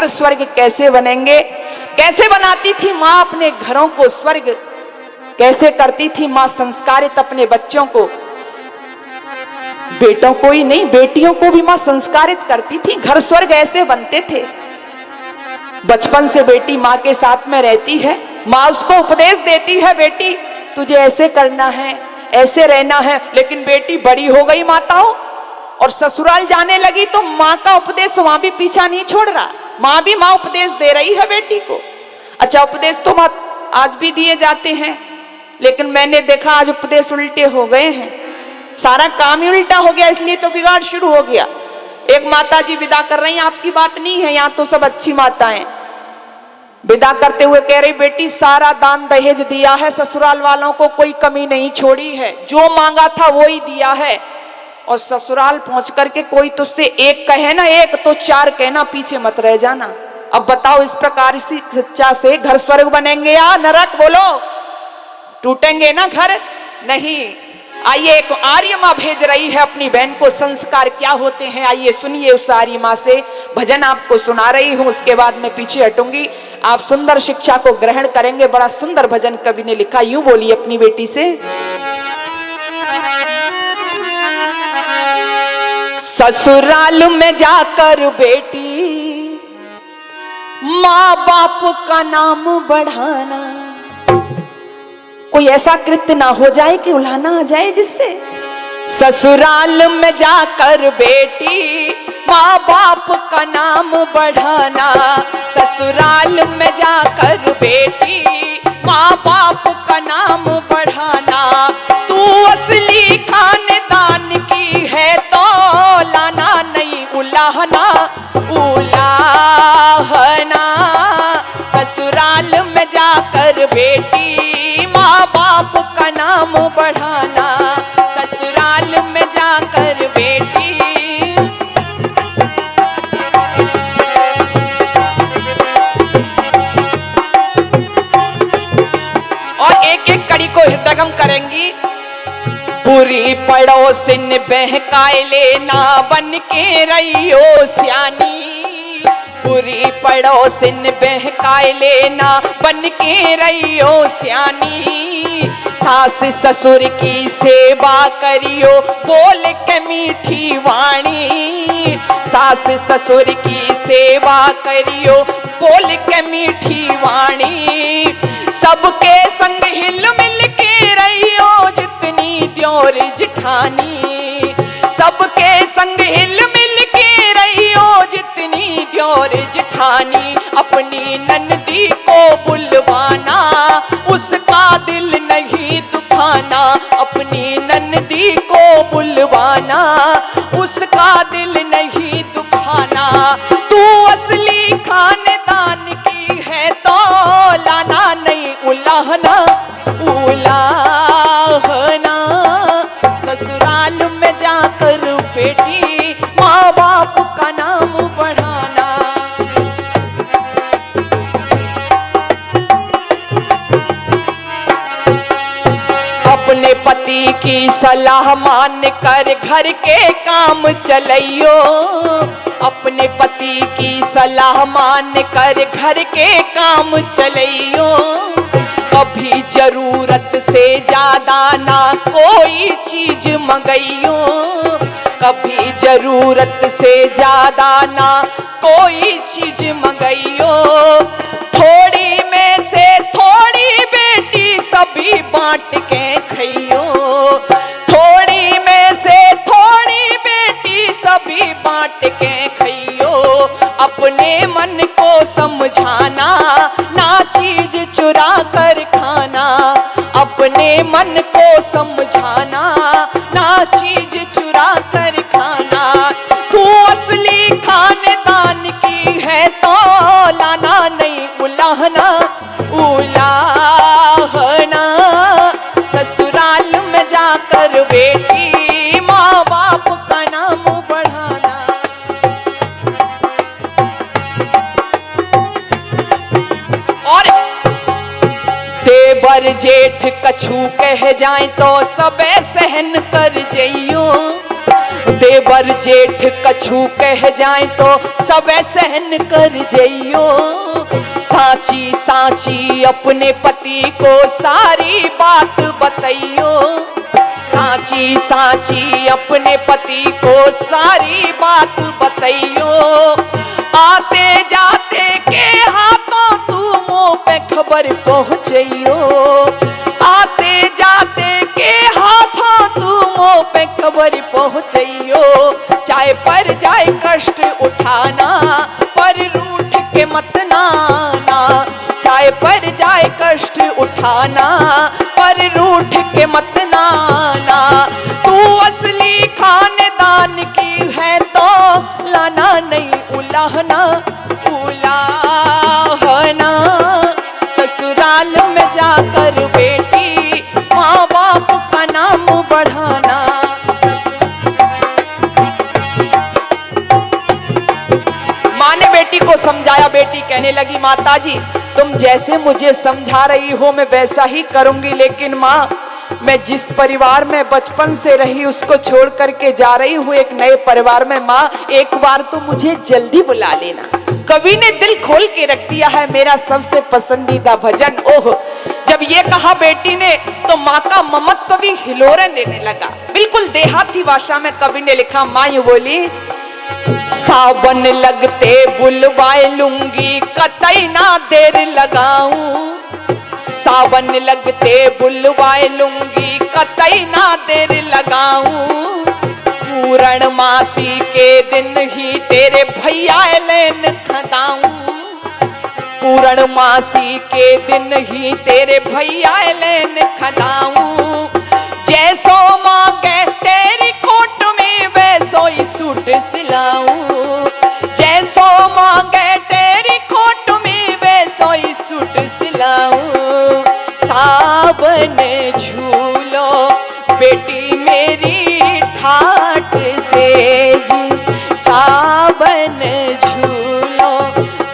घर स्वर्ग कैसे बनेंगे। कैसे बनाती थी माँ अपने घरों को स्वर्ग, कैसे करती थी माँ संस्कारित अपने बच्चों को। बेटों को ही नहीं, बेटियों को भी माँ संस्कारित करती थी। घर स्वर्ग ऐसे बनते थे। बचपन से बेटी माँ के साथ में रहती है, माँ उसको उपदेश देती है, बेटी तुझे ऐसे करना है, ऐसे रहना है। लेकिन बेटी बड़ी हो गई माताओं और ससुराल जाने लगी तो माँ का उपदेश वहां भी पीछा नहीं छोड़ रहा। माँ भी माँ उपदेश दे रही है बेटी को। अच्छा, उपदेश तो माँ आज भी दिए जाते हैं, लेकिन मैंने देखा आज उपदेश उल्टे हो गए हैं। सारा काम ही उल्टा हो गया, इसलिए तो बिगाड़ शुरू हो गया। एक माता जी विदा कर रही हैं, आपकी बात नहीं है, यहाँ तो सब अच्छी माताएं। विदा करते हुए कह रही, बेटी सारा दान दहेज दिया है, ससुराल वालों को कोई कमी नहीं छोड़ी है, जो मांगा था वो ही दिया है। और ससुराल पहुंच करके कोई तुझसे एक कहे ना, एक तो चार कहना, पीछे मत रह जाना। अब बताओ, इस प्रकार इसी शिक्षा से घर स्वर्ग बनेंगे या नरक? बोलो, टूटेंगे ना घर? नहीं। आइए, एक आर्य माँ भेज रही है अपनी बहन को, संस्कार क्या होते हैं आइए सुनिए उस आर्य माँ से। भजन आपको सुना रही हूँ, उसके बाद मैं पीछे हटूंगी, आप सुंदर शिक्षा को ग्रहण करेंगे। बड़ा सुंदर भजन कवि ने लिखा, यूं बोली अपनी बेटी से। ससुराल में जाकर बेटी माँ बाप का नाम बढ़ाना, कोई ऐसा कृत्य ना हो जाए कि उल्हाना आ जाए जिससे। ससुराल में जाकर बेटी माँ बाप का नाम बढ़ाना, ससुराल में जाकर बेटी माँ बाप का नाम बढ़ाना। तू असली खानदान की है तो लाना नहीं उलाहना, उलाहना। ससुराल में जाकर बेटी माँ बाप का नाम बढ़ाना, ससुराल में जाकर बेटी। और एक एक कड़ी को हृदयंगम करेंगी। बुरी पड़ोसिन बहकाए लेना, बन के रहियो सियानी। बुरी पड़ोसिन बहकाए लेना, बन के रहियो सियानी। सास ससुर की सेवा करियो, बोल के मीठी वाणी। सास ससुर की सेवा करियो, बोल के मीठी वाणी। सबके संग हिल मिल के रहियो, जितनी द्योर जिठानी। सबके संग हिल मिल के रहियो, जितनी द्योर जिठानी। अपनी ननदी को बुलवाना, उसका दिल नहीं दुखाना। अपनी ननदी को बुलवाना, उसका दिल नहीं दुखाना। तू असली खानदान की है तो लाना नहीं उलाहना, उलाहना। ससुराल में जाकर बेटी माँ बाप का नाम बढ़ाना। अपने पति की सलाह मान कर घर के काम चलइयो। अपने पति की सलाह मान कर घर के काम चलइयो। कभी जरूरत से ज्यादा ना कोई चीज मंगइयो। कभी जरूरत से ज्यादा ना कोई चीज मंगइयो। थोड़ी में से थोड़ी बेटी सभी बांट के खइयो। थोड़ी में से थोड़ी बेटी सभी बांट के खइयो। अपने मन को समझाना, ना चीज चुरा कर खाना। अपने मन को समझाना, ना चीज चुरा कर खाना। तू असली खानदान की है तो लाना नहीं उलाहना, उलाहना। ससुराल में जाकर बेटी माँ बाप का नाम बढ़ाना। और देवर जेठ कछु कह जाए तो सबे सहन कर जइयो। देवर जेठ कछु कह जाए तो सब सहन कर जइयो। साची साची अपने पति को सारी बात बतइयो। साची साची अपने पति को सारी बात बतइयो। आते जाते के हाथों तू मुँह पे खबर पहुँचइयो। आते जाते के हाथों तू मुँह पे खबर पहुँचइयो। चाहे पर जाए कष्ट उठाना पर रूठ के मत नाना। चाहे पर जाए कष्ट उठाना पर रूठ के मत नाना। तू असली खानदान की है तो लाना नहीं उलाहना उलाहना। ससुराल में जाकर बेटी माँ बाप का नाम बढ़ाना। माँ ने बेटी को समझाया। बेटी कहने लगी माताजी तुम जैसे मुझे समझा रही हो मैं वैसा ही करूंगी, लेकिन माँ मैं जिस परिवार में बचपन से रही उसको छोड़ करके जा रही हूँ एक नए परिवार में। माँ एक बार तो मुझे जल्दी बुला लेना। कवि ने दिल खोल के रख दिया है मेरा सबसे पसंदीदा भजन। ओह जब ये कहा बेटी ने तो माँ का ममत्व भी हिलोरन लेने लगा। बिल्कुल देहाती भाषा में कवि ने लिखा। माँ यूं बोली सावन लगते बुलवाए लूंगी कतई ना देर लगाऊं। सावन लगते बुलवाए लूंगी कतई ना देर लगाऊं। पूर्णमासी के दिन ही तेरे भैया लेन खदाऊं। पूर्णमासी के दिन ही तेरे भैया लेन खदाऊं। जैसो मांगे तेरी कोट में वैसो ही सूट सिलाऊं। जैसो मांगे तेरी कोट में वैसो ही सूट सिलाऊं। सावन झूलो बेटी मेरी ठाट से जी। सावन झूलो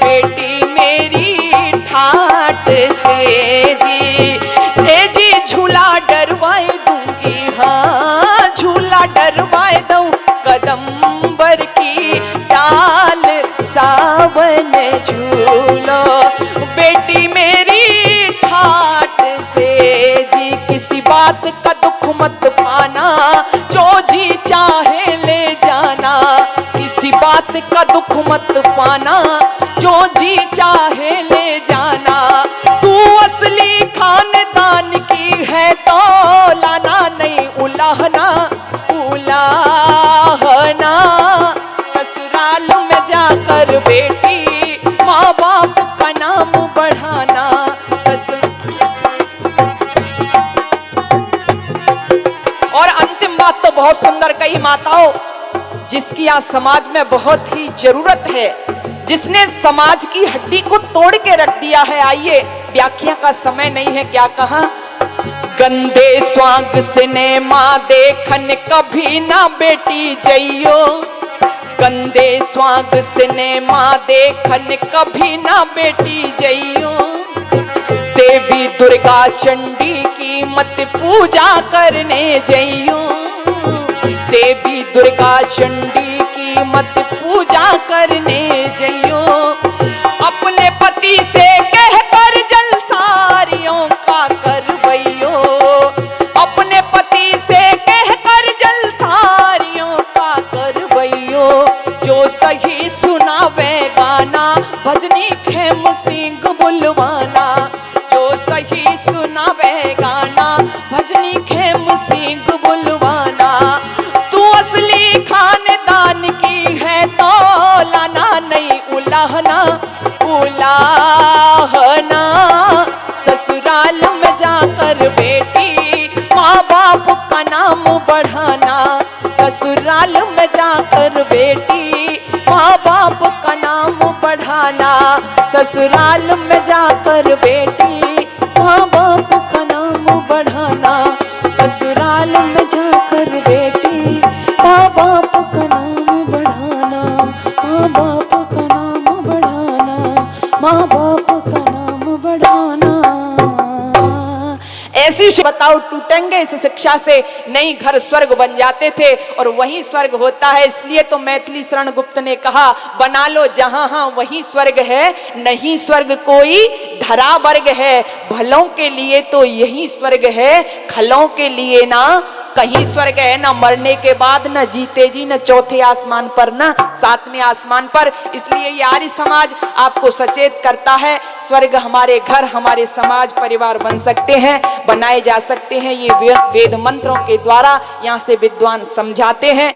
बेटी मेरी ठाट से जी। ए जी झूला डरवाए दूंगी हाँ झूला डरवाए दूं कदम्बर की डाल। सावन झूलो बेटी मेरी ठाट से जी। किसी बात का दुख मत पाना जो जी चाहे ले जाना। किसी बात का दुख मत पाना जो जी चाहे ले जाना। तू असली खानदान की है तो लाना नहीं उलाहना उलाहना। ससुराल में जाकर बेटी माँ बाप का नाम बढ़ाना। और अंतिम बात तो बहुत सुंदर कही माताओं जिसकी आज समाज में बहुत ही जरूरत है, जिसने समाज की हड्डी को तोड़ के रख दिया है। आइए व्याख्या का समय नहीं है। क्या कहा? गंदे स्वांग सिनेमा देखन कभी ना बेटी जइयो। गंदे स्वांग सिनेमा देखन कभी ना बेटी जइयो। देवी दुर्गा चंडी की मत पूजा करने जइयो। देवी दुर्गा चंडी की मत पूजा करने जइयो। अपने पति से कह कर जलसारियों का करवइयो। अपने पति से कह कर जलसारियों का करवइयो। जो सही सुनावे गाना भजनी खेम सिंह बुलवाना। जो सही सुनावे गाना भजनी खेम सिंह बुलवाना। तू असली खानदान की है तो लाना नहीं उलाहना उलाहना। ससुराल में जाकर बेटी माँ बाप का नाम बढ़ाना। ससुराल में जाकर बेटी माँ बाप का नाम बढ़ाना। ससुराल में जाकर बेटी माँ बाप का नाम बढ़ाना। ससुराल में जाकर बेटी माँ बाप का नाम बढ़ाना। माँ बाप का नाम बढ़ाना। माँ बाप का नाम बढ़ाना। ऐसी बेटी से बताओ टूटेंगे इस शिक्षा से, नहीं घर स्वर्ग बन जाते थे और वही स्वर्ग होता है। इसलिए तो मैथिली शरण गुप्त ने कहा, बना लो जहां हाँ वही स्वर्ग है, नहीं स्वर्ग कोई धरा वर्ग है, भलों के लिए तो यही स्वर्ग है, खलों के लिए ना कहीं स्वर्ग है। ना मरने के बाद, न जीते जी, न चौथे आसमान पर, न सातवें आसमान पर। इसलिए ये आर्य समाज आपको सचेत करता है, स्वर्ग हमारे घर, हमारे समाज परिवार बन सकते हैं, बनाए जा सकते हैं। ये वेद मंत्रों के द्वारा यहाँ से विद्वान समझाते हैं।